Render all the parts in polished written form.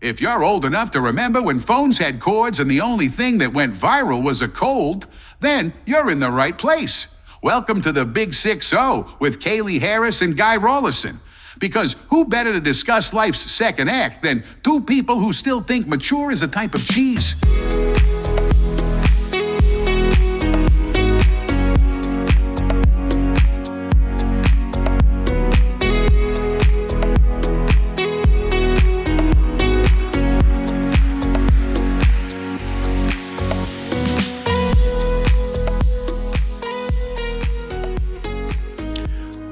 If you're old enough to remember when phones had cords and the only thing that went viral was a cold, then you're in the right place. Welcome to the Big 6-0 with Kaylee Harris and Guy Rawlinson. Because who better to discuss life's second act than two people who still think mature is a type of cheese?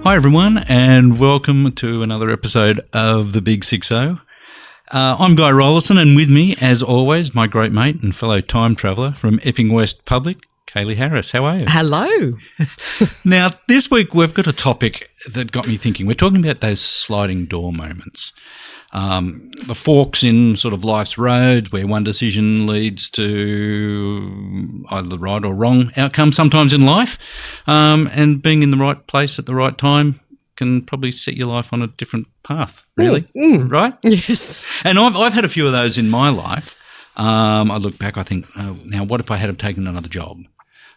Hi everyone, and welcome to another episode of the Big 6-0. I'm Guy Rawlinson, and with me, as always, my great mate and fellow time traveller from Epping West Public, Kaylee Harris. How are you? Hello. Now, this week we've got a topic that got me thinking. We're talking about those sliding door moments. The forks in sort of life's road where one decision leads to either the right or wrong outcome sometimes in life, and being in the right place at the right time can probably set your life on a different path, really, right? Yes. And I've had a few of those in my life. I look back, I think, now what if I had taken another job?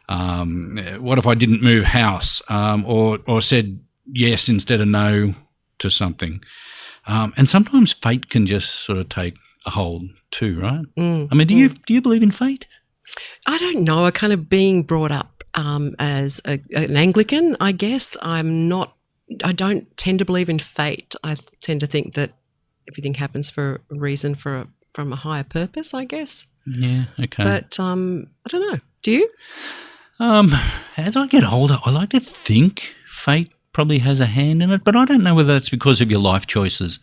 What if I didn't move house, or said yes instead of no to something? And sometimes fate can just sort of take a hold too, right? I mean, do you believe in fate? I don't know. I kind of being brought up as an Anglican, I guess. I don't tend to believe in fate. I tend to think that everything happens for a reason, from a higher purpose, I guess. Yeah, okay. But I don't know. Do you? As I get older, I like to think fate probably has a hand in it, but I don't know whether that's because of your life choices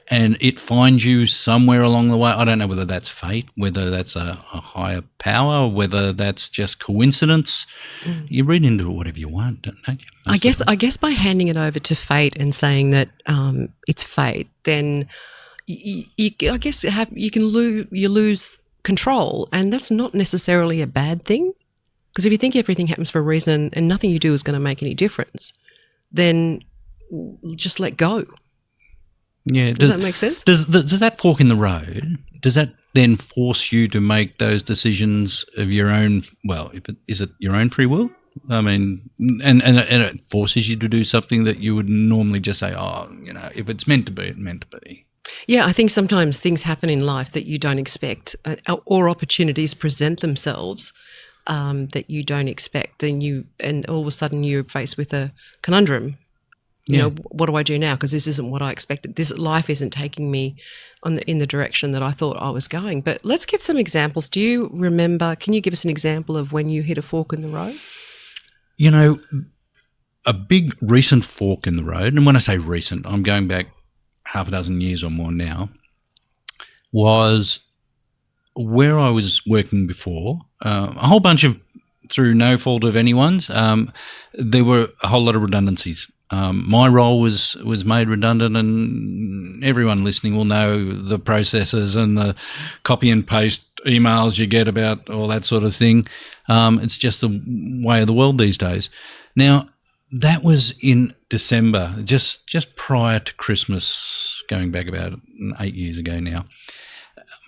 and it finds you somewhere along the way. I don't know whether that's fate, whether that's a higher power, whether that's just coincidence. You read into it whatever you want, don't you? I guess by handing it over to fate and saying that it's fate, then I guess you lose control, and that's not necessarily a bad thing. Because if you think everything happens for a reason and nothing you do is going to make any difference, then just let go. Yeah. Does that make sense? Does that fork in the road, does that then force you to make those decisions of your own, is it your own free will? I mean, and it forces you to do something that you would normally just say, if it's meant to be, it's meant to be. Yeah, I think sometimes things happen in life that you don't expect, or opportunities present themselves that you don't expect, and all of a sudden you're faced with a conundrum. You know, what do I do now? Because this isn't what I expected. This life isn't taking me in the direction that I thought I was going. But let's get some examples. Do you remember? Can you give us an example of when you hit a fork in the road? You know, a big recent fork in the road, and when I say recent, I'm going back half a dozen years or more now, was where I was working before, a whole bunch of, through no fault of anyone's, there were a whole lot of redundancies. My role was made redundant, and everyone listening will know the processes and the copy and paste emails you get about all that sort of thing. It's just the way of the world these days. Now, that was in December, just prior to Christmas, going back about 8 years ago now.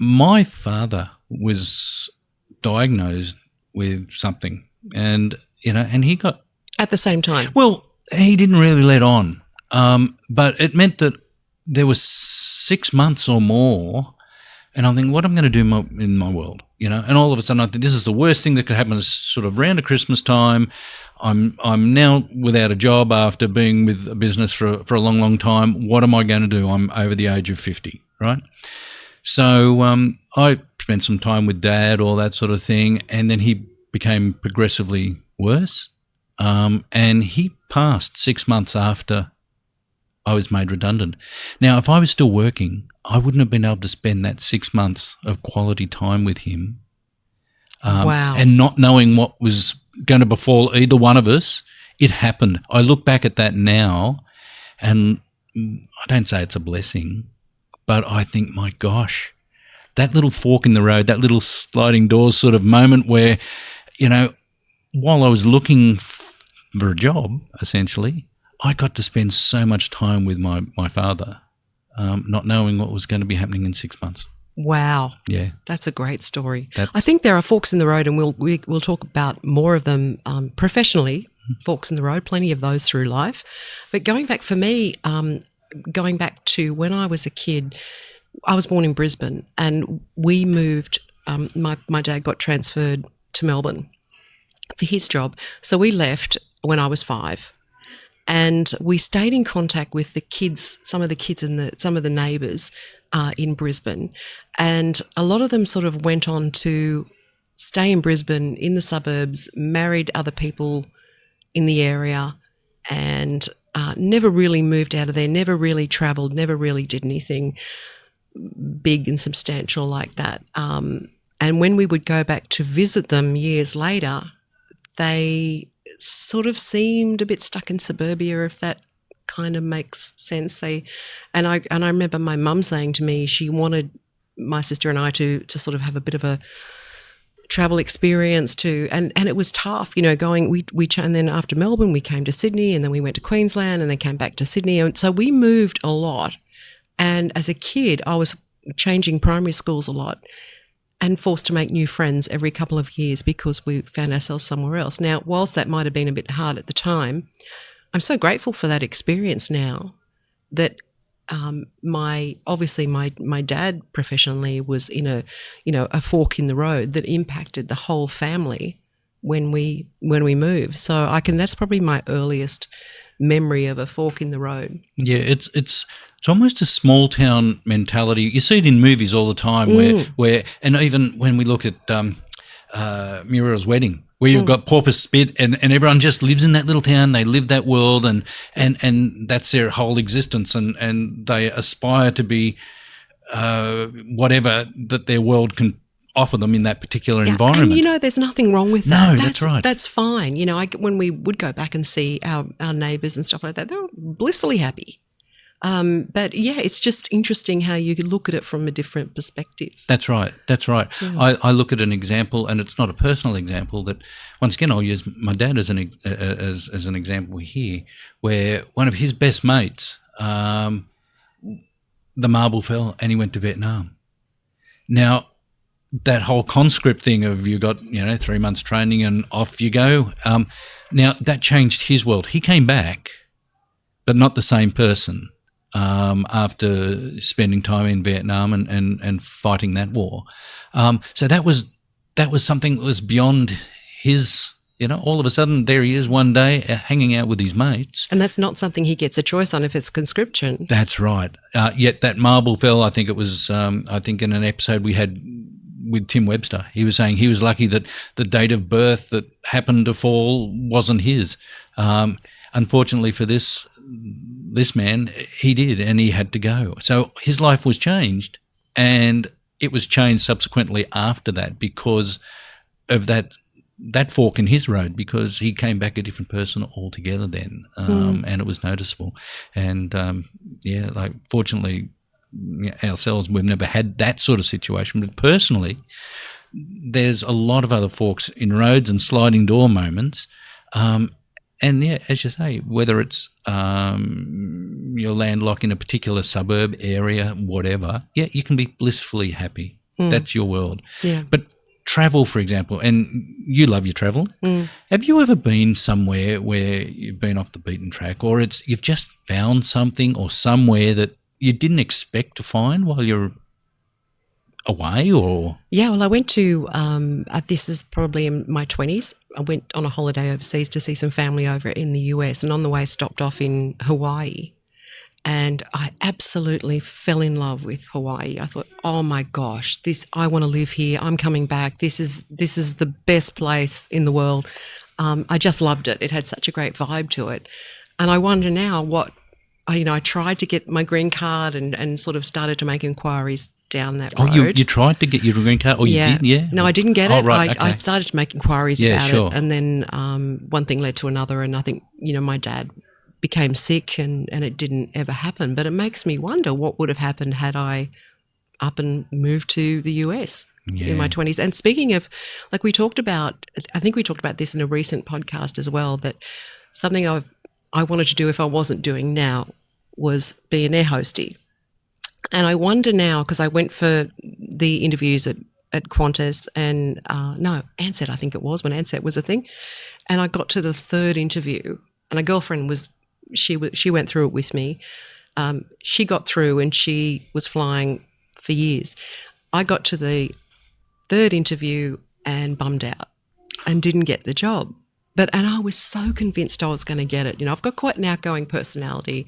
My father was diagnosed with something, and he got at the same time. Well, he didn't really let on, but it meant that there was 6 months or more, and I'm thinking, what am I going to do in my world, And all of a sudden, I think this is the worst thing that could happen. Is sort of around at Christmas time. I'm now without a job after being with a business for a long, long time. What am I going to do? I'm over the age of 50, right? So I spent some time with Dad, all that sort of thing, and then he became progressively worse, and he passed 6 months after I was made redundant. Now, if I was still working, I wouldn't have been able to spend that 6 months of quality time with him. Wow. And not knowing what was going to befall either one of us, it happened. I look back at that now, and I don't say it's a blessing, but I think, my gosh, that little fork in the road, that little sliding doors sort of moment where, while I was looking for a job, essentially, I got to spend so much time with my father, not knowing what was going to be happening in 6 months. Wow. Yeah. That's a great story. That's- I think there are forks in the road, and we'll talk about more of them professionally. Forks in the road, plenty of those through life. But going back for me, going back to when I was a kid, I was born in Brisbane, and we moved. My dad got transferred to Melbourne for his job, so we left when I was 5. And we stayed in contact with the kids, some of the kids and some of the neighbours in Brisbane. And a lot of them sort of went on to stay in Brisbane, in the suburbs, married other people in the area, and never really moved out of there, never really travelled, never really did anything big and substantial like that. And when we would go back to visit them years later, they sort of seemed a bit stuck in suburbia, if that kind of makes sense. I remember my mum saying to me she wanted my sister and I to sort of have a bit of a travel experience too, and it was tough, going. And then after Melbourne, we came to Sydney, and then we went to Queensland, and then came back to Sydney, and so we moved a lot. And as a kid, I was changing primary schools a lot, and forced to make new friends every couple of years because we found ourselves somewhere else. Now, whilst that might have been a bit hard at the time, I'm so grateful for that experience now. That my dad professionally was in a fork in the road that impacted the whole family when we moved. So that's probably my earliest memory of a fork in the road. Yeah, it's almost a small town mentality. You see it in movies all the time, where and even when we look at Muriel's Wedding, where you've got Porpoise Spit, and everyone just lives in that little town. They live that world, and that's their whole existence, and they aspire to be whatever that their world can offer them in that particular environment. And there's nothing wrong with that. No, that's right. That's fine. When we would go back and see our neighbours and stuff like that, they were blissfully happy. But yeah, it's just interesting how you could look at it from a different perspective. That's right. Yeah. I look at an example, and it's not a personal example. That once again, I'll use my dad as an example here, where one of his best mates, the marble fell, and he went to Vietnam. Now, that whole conscript thing of you got 3 months training and off you go. Now that changed his world. He came back, but not the same person. After spending time in Vietnam and fighting that war. So that was something that was beyond his, all of a sudden there he is one day hanging out with his mates. And that's not something he gets a choice on if it's conscription. That's right. Yet that marble fell, I think it was, in an episode we had with Tim Webster, he was saying he was lucky that the date of birth that happened to fall wasn't his. Unfortunately for this man, he did, and he had to go. So his life was changed, and it was changed subsequently after that because of that fork in his road, because he came back a different person altogether then, and it was noticeable. And, fortunately, ourselves, we've never had that sort of situation. But personally, there's a lot of other forks in roads and sliding door moments. And yeah, as you say, whether it's you're landlocked in a particular suburb area, whatever, yeah, you can be blissfully happy. That's your world. Yeah. But travel, for example, and you love your travel. Have you ever been somewhere where you've been off the beaten track, or you've just found something or somewhere that you didn't expect to find while you're away? Or I went to this is probably in my 20s. I went on a holiday overseas to see some family over in the US, and on the way stopped off in Hawaii, and I absolutely fell in love with Hawaii. I thought, oh my gosh, I want to live here. I'm coming back. This is the best place in the world. I just loved it. It had such a great vibe to it, and I wonder now I tried to get my green card and sort of started to make inquiries down that road. Oh, you tried to get your green card? Or you did, yeah? No, I didn't get it. Right, okay. I started to make inquiries about it, and then one thing led to another, and I think, my dad became sick and it didn't ever happen. But it makes me wonder what would have happened had I up and moved to the US in my 20s. And speaking of, I think we talked about this in a recent podcast as well, that something I wanted to do if I wasn't doing now was be an air hostie. And I wonder now, because I went for the interviews at Qantas and no, Ansett, I think it was, when Ansett was a thing. And I got to the third interview, and a girlfriend she went through it with me. She got through, and she was flying for years. I got to the third interview and bummed out and didn't get the job. And I was so convinced I was going to get it. You know, I've got quite an outgoing personality,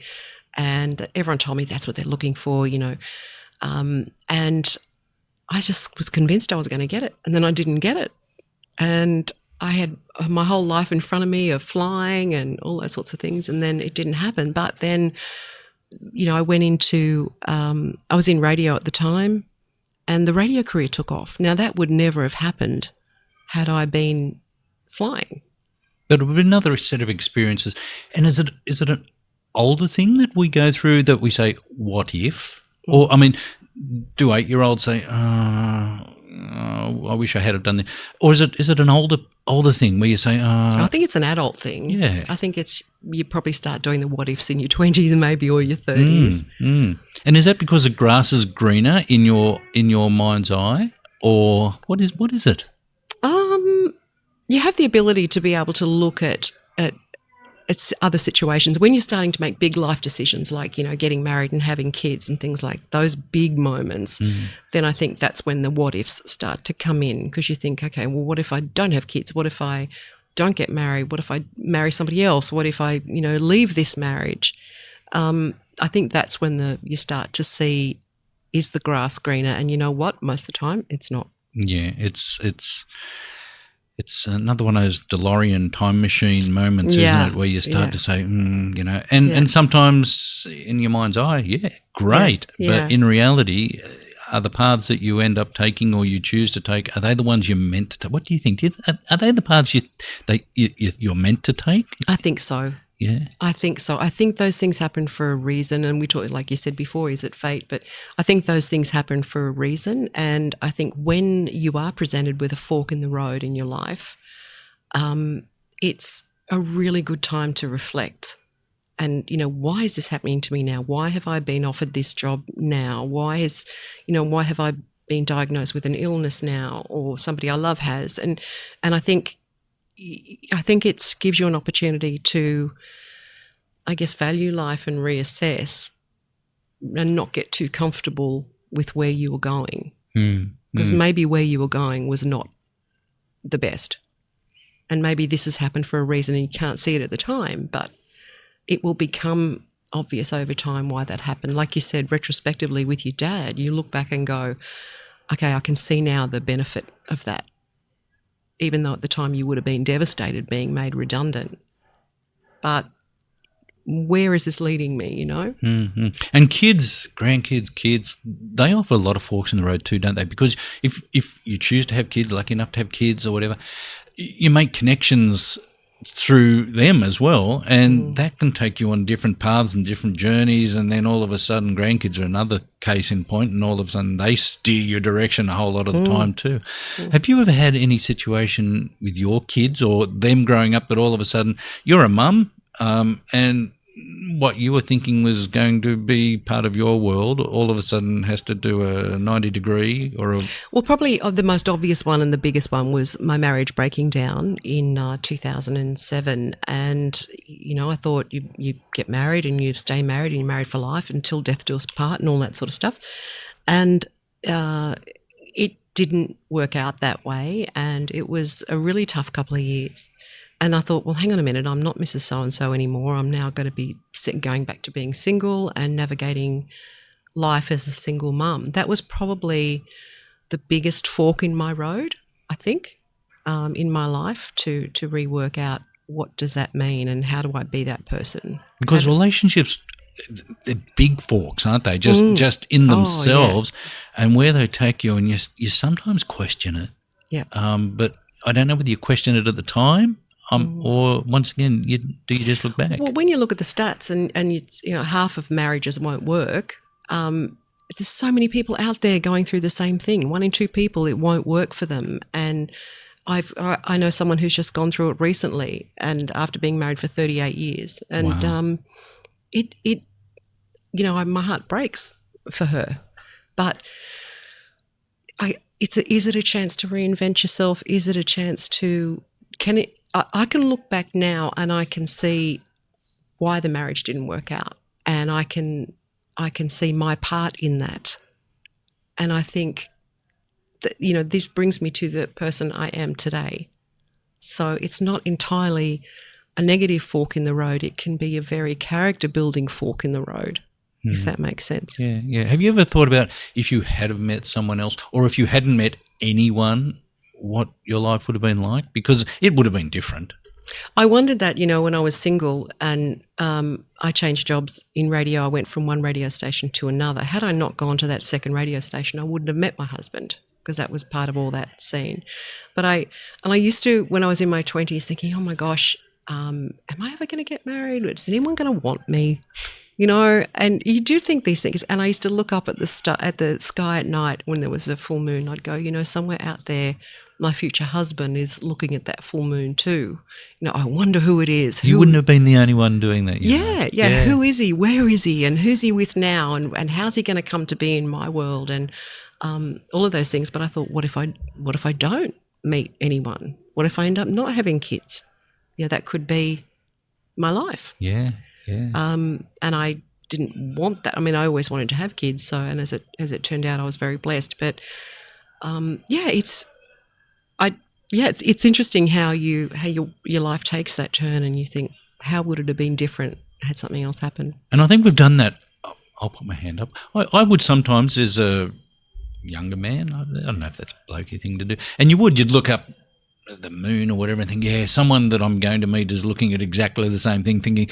and everyone told me that's what they're looking for, you know. And I just was convinced I was going to get it, and then I didn't get it. And I had my whole life in front of me of flying and all those sorts of things, and then it didn't happen. But then, you know, I went into, I was in radio at the time, and the radio career took off. Now, that would never have happened had I been flying. But it would be another set of experiences. And is it an older thing that we go through that we say, what if? Or, I mean, do 8-year-olds say, I wish I had have done this? Or is it an older thing where you say, I think it's an adult thing. Yeah. I think you probably start doing the what ifs in your 20s maybe, or your 30s. And is that because the grass is greener in your mind's eye? Or what is it? You have the ability to be able to look at other situations when you're starting to make big life decisions, like, you know, getting married and having kids and things like those big moments. Then I think that's when the what ifs start to come in, because you think, okay, well, what if I don't have kids? What if I don't get married? What if I marry somebody else? What if I, you know, leave this marriage? I think that's when you start to see, is the grass greener? And you know what? Most of the time, it's not. Yeah, it's another one of those DeLorean time machine moments, isn't it, where you start to say, you know, and sometimes in your mind's eye, great. Yeah. But in reality, are the paths that you end up taking or you choose to take, are they the ones you're meant to take? What do you think? Are they the paths you're meant to take? I think so. Yeah. I think so. I think those things happen for a reason. And we talked, like you said before, is it fate? But I think those things happen for a reason. And I think when you are presented with a fork in the road in your life, it's a really good time to reflect. And, you know, why is this happening to me now? Why have I been offered this job now? why have I been diagnosed with an illness now, or somebody I love has? And I think it gives you an opportunity to, I guess, value life and reassess and not get too comfortable with where you were going. Because maybe where you were going was not the best. And maybe this has happened for a reason and you can't see it at the time, but it will become obvious over time why that happened. Like you said, retrospectively with your dad, you look back and go, okay, I can see now the benefit of that. Even though at the time you would have been devastated being made redundant. But where is this leading me, you know? Mm-hmm. And kids, grandkids, kids, they offer a lot of forks in the road too, don't they? Because if you choose to have kids, lucky enough to have kids or whatever, you make connections through them as well, and that can take you on different paths and different journeys, and then all of a sudden grandkids are another case in point, and all of a sudden they steer your direction a whole lot of the time too. Have you ever had any situation with your kids or them growing up that all of a sudden you're a mum and what you were thinking was going to be part of your world all of a sudden has to do a 90-degree or a... Well, probably the most obvious one and the biggest one was my marriage breaking down in 2007. And, you know, I thought you get married and you stay married and you're married for life until death do us part and all that sort of stuff. And it didn't work out that way, and it was a really tough couple of years. And I thought, well, hang on a minute, I'm not Mrs. So-and-so anymore. I'm now going to be going back to being single and navigating life as a single mum. That was probably the biggest fork in my road, I think, in my life to rework out what does that mean and how do I be that person. Because relationships, they're big forks, aren't they? Just in themselves, and where they take you, and you sometimes question it. Yeah. But I don't know whether you question it at the time. Or once again, do you just look back? Well, when you look at the stats and you know half of marriages won't work, there's so many people out there going through the same thing. 1 in 2 people, it won't work for them. And I know someone who's just gone through it recently, and after being married for 38 years, and it you know my heart breaks for her, but is it a chance to reinvent yourself? Is it a chance to, I can look back now and I can see why the marriage didn't work out. And I can see my part in that. And I think that, this brings me to the person I am today. So it's not entirely a negative fork in the road. It can be a very character building fork in the road, if that makes sense. Yeah, yeah. Have you ever thought about if you had have met someone else, or if you hadn't met anyone, what your life would have been like? Because it would have been different. I wondered that, when I was single and I changed jobs in radio. I went from one radio station to another. Had I not gone to that second radio station, I wouldn't have met my husband, because that was part of all that scene. But I used to, when I was in my 20s, thinking, oh my gosh, am I ever going to get married? Is anyone going to want me? And you do think these things. And I used to look up at the sky at night when there was a full moon. I'd go, somewhere out there, my future husband is looking at that full moon too. I wonder who it is. You wouldn't have been the only one doing that. Yeah. Who is he? Where is he? And who's he with now? And how's he going to come to be in my world? And all of those things. But I thought, what if I don't meet anyone? What if I end up not having kids? That could be my life. Yeah. And I didn't want that. I mean, I always wanted to have kids. So, and as it turned out, I was very blessed. But it's interesting how your life takes that turn, and you think, how would it have been different had something else happened? And I think we've done that. I'll put my hand up. I would sometimes, as a younger man, I don't know if that's a blokey thing to do, and you'd look up at the moon or whatever and think, yeah, someone that I'm going to meet is looking at exactly the same thing, thinking.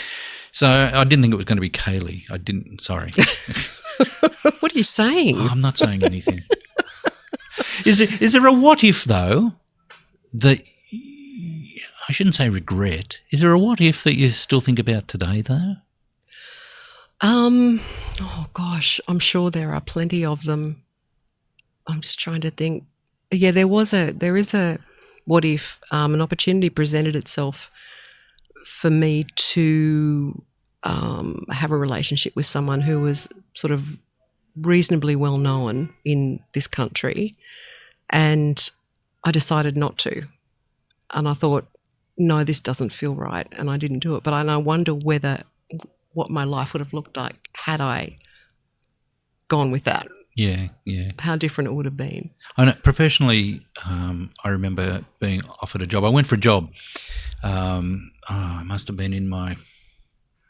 So I didn't think it was going to be Kaylee. I didn't. Sorry. What are you saying? I'm not saying anything. Is there a what if though that I shouldn't say regret? Is there a what if that you still think about today though? Oh gosh, I'm sure there are plenty of them. I'm just trying to think. Yeah, there is a what if an opportunity presented itself for me to have a relationship with someone who was sort of reasonably well known in this country, and I decided not to. And I thought, no, this doesn't feel right, and I didn't do it. But I wonder what my life would have looked like had I gone with that. Yeah. How different it would have been. I know, professionally, I remember being offered a job. I went for a job. I must have been in my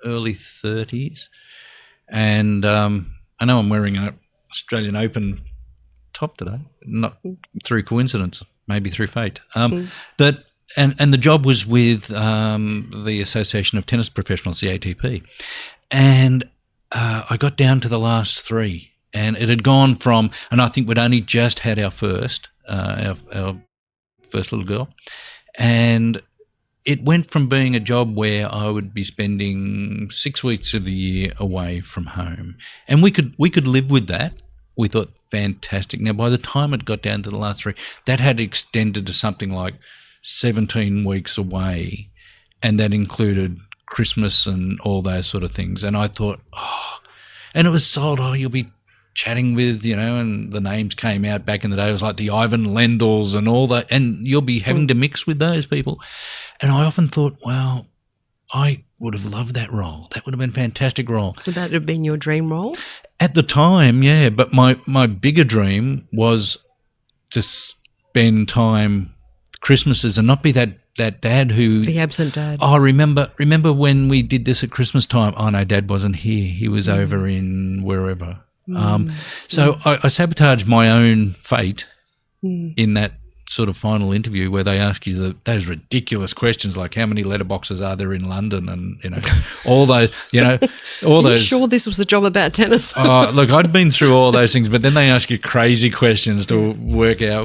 early 30s. And I know I'm wearing an Australian Open top today, not through coincidence, maybe through fate. And the job was with the Association of Tennis Professionals, the ATP. And I got down to the last three. And it had gone from, and I think we'd only just had our first little girl, and it went from being a job where I would be spending 6 weeks of the year away from home, and we could live with that. We thought, fantastic. Now, by the time it got down to the last three, that had extended to something like 17 weeks away, and that included Christmas and all those sort of things. And I thought, and it was sold, you'll be chatting with, and the names came out back in the day. It was like the Ivan Lendls and all that, and you'll be having to mix with those people. And I often thought, wow, I would have loved that role. That would have been a fantastic role. Would that have been your dream role? At the time, yeah. But my bigger dream was to spend time Christmases and not be that dad who... The absent dad. Oh, remember when we did this at Christmas time? Oh, no, Dad wasn't here. He was over in wherever. So I sabotaged my own fate in that sort of final interview where they ask you those ridiculous questions like how many letterboxes are there in London, and all those all Are those. you sure this was a job about tennis? Look, I'd been through all those things, but then they ask you crazy questions to work out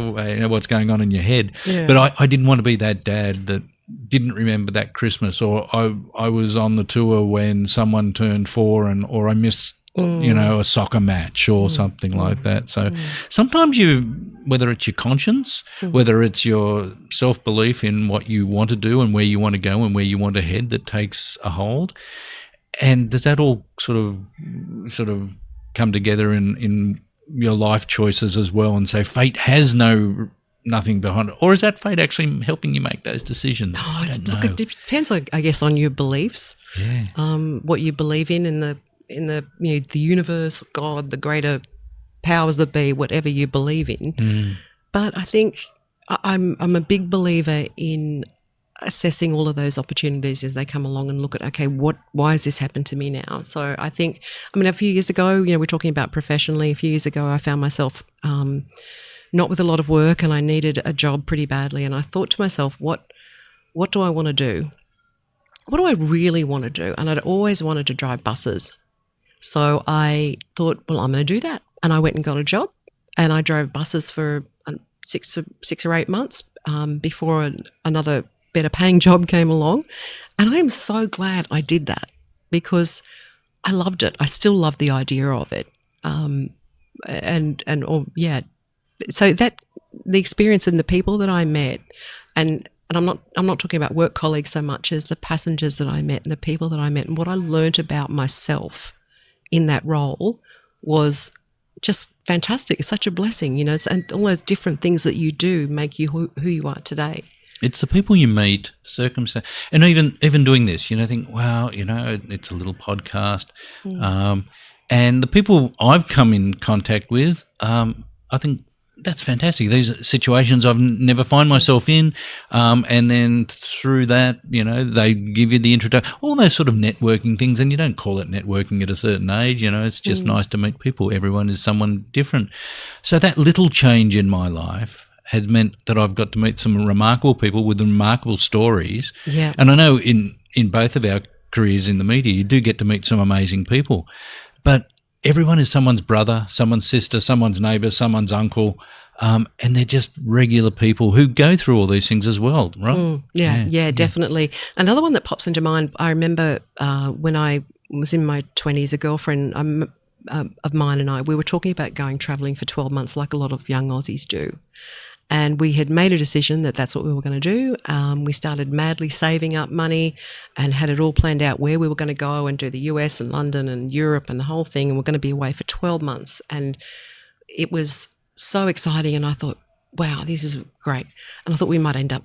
what's going on in your head. Yeah. But I didn't want to be that dad that didn't remember that Christmas, or I was on the tour when someone turned 4 or I missed a soccer match or something like that. So sometimes whether it's your conscience, whether it's your self-belief in what you want to do and where you want to go and where you want to head that takes a hold. And does that all sort of come together in your life choices as well and say fate has nothing behind it? Or is that fate actually helping you make those decisions? Oh, I don't look, know. it depends, I guess, on your beliefs. Yeah. What you believe in the the universe, God, the greater powers that be, whatever you believe in. But I think I'm a big believer in assessing all of those opportunities as they come along and look at, okay, why has this happened to me now? So I think, a few years ago, we're talking about professionally. A few years ago, I found myself not with a lot of work, and I needed a job pretty badly. And I thought to myself, what do I want to do? What do I really want to do? And I'd always wanted to drive buses. So I thought, well, I'm going to do that. And I went and got a job, and I drove buses for 6 or 8 months before another better paying job came along. And I am so glad I did that, because I loved it. I still love the idea of it. So that the experience and the people that I met, and I'm not talking about work colleagues so much as the passengers that I met and the people that I met, and what I learnt about myself in that role was just fantastic. It's such a blessing, and all those different things that you do make you who you are today. It's the people you meet, circumstance, and even doing this, think, wow, it's a little podcast. And the people I've come in contact with, I think that's fantastic. These situations I've never find myself in, and then through that, they give you the introduction, all those sort of networking things, and you don't call it networking at a certain age, it's just nice to meet people. Everyone is someone different. So that little change in my life has meant that I've got to meet some remarkable people with remarkable stories. Yeah. And I know in both of our careers in the media, you do get to meet some amazing people. But everyone is someone's brother, someone's sister, someone's neighbour, someone's uncle, and they're just regular people who go through all these things as well, right? Yeah, definitely. Another one that pops into mind, I remember when I was in my 20s, a girlfriend of mine and I, we were talking about going travelling for 12 months like a lot of young Aussies do. And we had made a decision that that's what we were going to do. We started madly saving up money and had it all planned out where we were going to go and do the US and London and Europe and the whole thing. And we're going to be away for 12 months. And it was so exciting. And I thought, wow, this is great. And I thought I might end up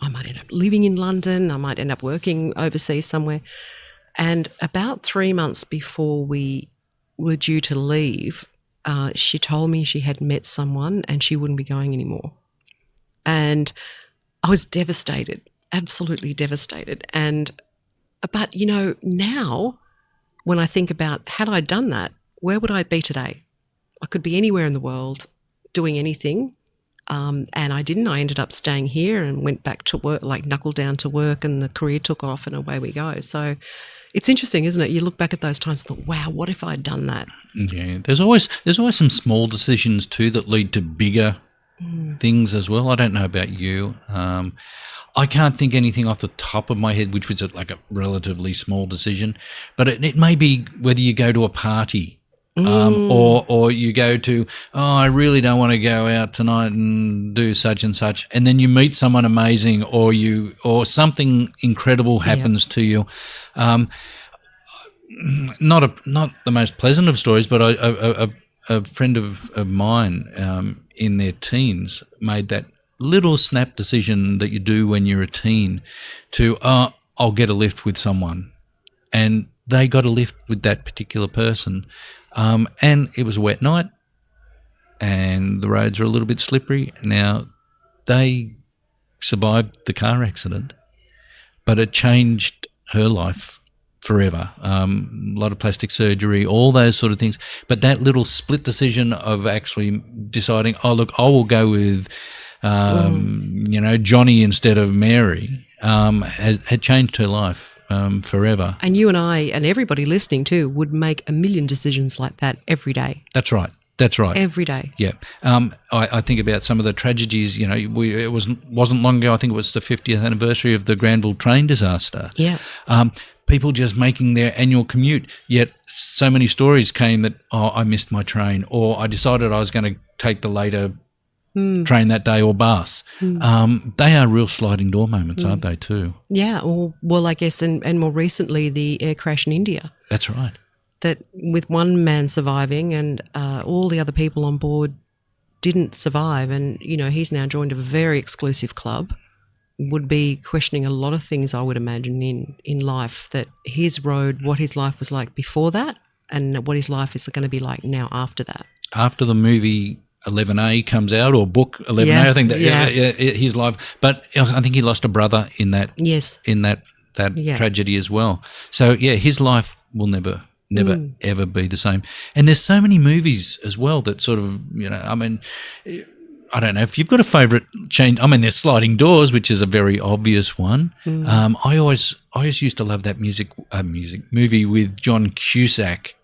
living in London. I might end up working overseas somewhere. And about 3 months before we were due to leave, she told me she had met someone and she wouldn't be going anymore. And I was devastated, absolutely devastated. But now when I think about, had I done that, where would I be today? I could be anywhere in the world doing anything. And I didn't. I ended up staying here and went back to work, like knuckled down to work, and the career took off and away we go. So it's interesting, isn't it? You look back at those times and thought, wow, what if I'd done that? Yeah, there's always some small decisions too that lead to bigger things as well. I don't know about you. I can't think anything off the top of my head which was like a relatively small decision, but it may be whether you go to a party or you go to, I really don't want to go out tonight and do such and such, and then you meet someone amazing or something incredible happens to you. Not the most pleasant of stories, but a friend of mine in their teens made that little snap decision that you do when you're a teen to, I'll get a lift with someone. And they got a lift with that particular person. And it was a wet night and the roads are a little bit slippery. Now, they survived the car accident, but it changed her life forever. A lot of plastic surgery, all those sort of things. But that little split decision of actually deciding, I will go with, Johnny instead of Mary, had changed her life forever. And you and I and everybody listening too would make a million decisions like that every day. That's right. Every day. Yeah. I think about some of the tragedies, it wasn't long ago, I think it was the 50th anniversary of the Granville train disaster. Yeah. People just making their annual commute, yet so many stories came that, I missed my train, or I decided I was going to take the later train that day or bus. They are real sliding door moments, aren't they, too? Yeah. Well, I guess, and more recently, the air crash in India. That's right. that with one man surviving and all the other people on board didn't survive, and he's now joined a very exclusive club, would be questioning a lot of things, I would imagine, in life, that his road, what his life was like before that and what his life is going to be like now after that. After the movie 11A comes out, or book 11A, Yes, I think that yeah. his life. But I think he lost a brother in that. Yes. In that Yeah. tragedy as well. So yeah, his life will never ever be the same. And there's so many movies as well that sort of, I mean, I don't know if you've got a favourite change. I mean, there's Sliding Doors, which is a very obvious one. I always used to love that movie with John Cusack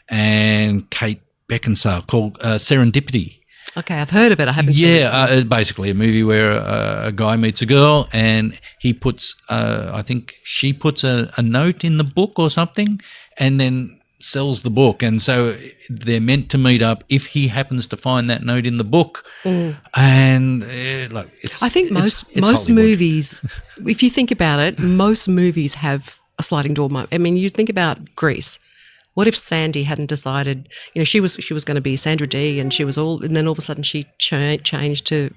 and Kate Beckinsale called Serendipity. Okay, I've heard of it. I haven't seen it. Yeah, basically a movie where a guy meets a girl and he puts, I think she puts a note in the book or something, and then sells the book. And so they're meant to meet up if he happens to find that note in the book. And look, I think most Hollywood. movies, if you think about it, most movies have a sliding door moment. I mean, you think about Grease. What if Sandy hadn't decided? She was going to be Sandra Dee, and and then all of a sudden she changed to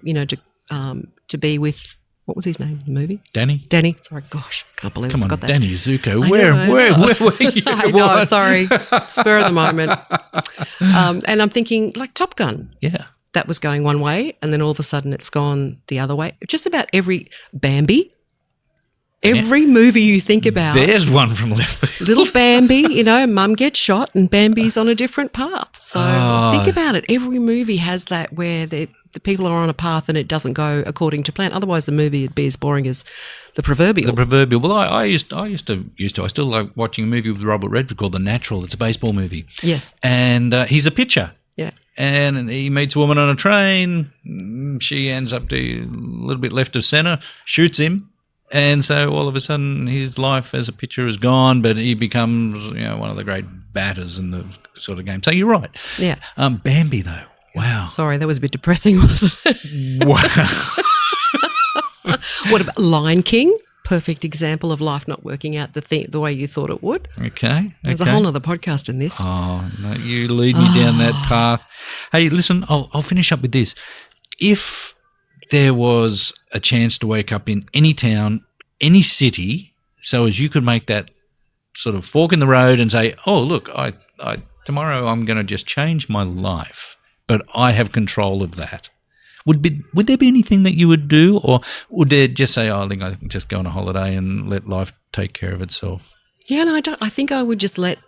to be with, what was his name in the movie? Danny. Sorry, gosh, can't believe Come I on, forgot that. Danny Zuko. I Where know. were you? I know. Sorry, spur of the moment. And I'm thinking like Top Gun. Yeah. That was going one way, and then all of a sudden it's gone the other way. Just about every Bambi. Every movie you think about, There's one from left field. little Bambi, mum gets shot and Bambi's on a different path. So think about it. Every movie has that where the people are on a path and it doesn't go according to plan. Otherwise, the movie would be as boring as the proverbial. Well, I used to. I still like watching a movie with Robert Redford called The Natural. It's a baseball movie. Yes. And he's a pitcher. Yeah. And he meets a woman on a train. She ends up a little bit left of centre, shoots him. And so all of a sudden his life as a pitcher is gone, but he becomes one of the great batters in the sort of game. So you're right. Yeah. Bambi, though. Wow. Sorry, that was a bit depressing, wasn't it? Wow. What about Lion King? Perfect example of life not working out the way you thought it would. Okay. There's a whole other podcast in this. Oh, no, you lead me down that path. Hey, listen, I'll finish up with this. If there was a chance to wake up in any town, any city, so as you could make that sort of fork in the road and say, oh, look, I tomorrow I'm going to just change my life, but I have control of that. Would there be anything that you would do, or would there just say, oh, I think I can just go on a holiday and let life take care of itself? Yeah, no, I don't. I think I would just let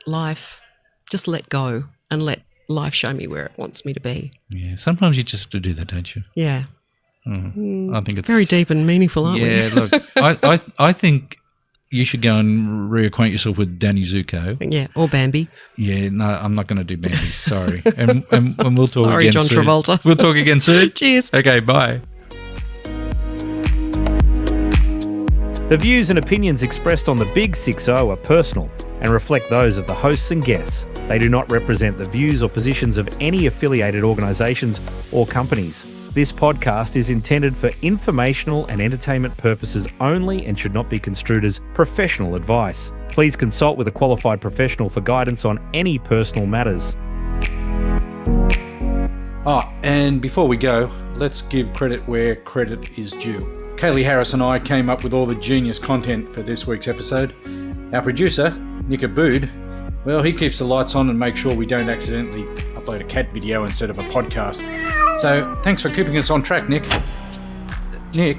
go and let life show me where it wants me to be. Yeah, sometimes you just have to do that, don't you? Yeah. I think it's Very deep and meaningful, aren't we? Yeah, look, I think you should go and reacquaint yourself with Danny Zuko. Yeah, or Bambi. Yeah, no, I'm not going to do Bambi. Sorry, and we'll talk Sorry, again John soon. Travolta. We'll talk again soon. Cheers. Okay, bye. The views and opinions expressed on the Big 6-0 are personal and reflect those of the hosts and guests. They do not represent the views or positions of any affiliated organisations or companies. This podcast is intended for informational and entertainment purposes only and should not be construed as professional advice. Please consult with a qualified professional for guidance on any personal matters. Oh, and before we go, let's give credit where credit is due. Kaylee Harris and I came up with all the genius content for this week's episode. Our producer, Nick Abood, well, he keeps the lights on and makes sure we don't accidentally upload a cat video instead of a podcast. So thanks for keeping us on track, Nick. Nick?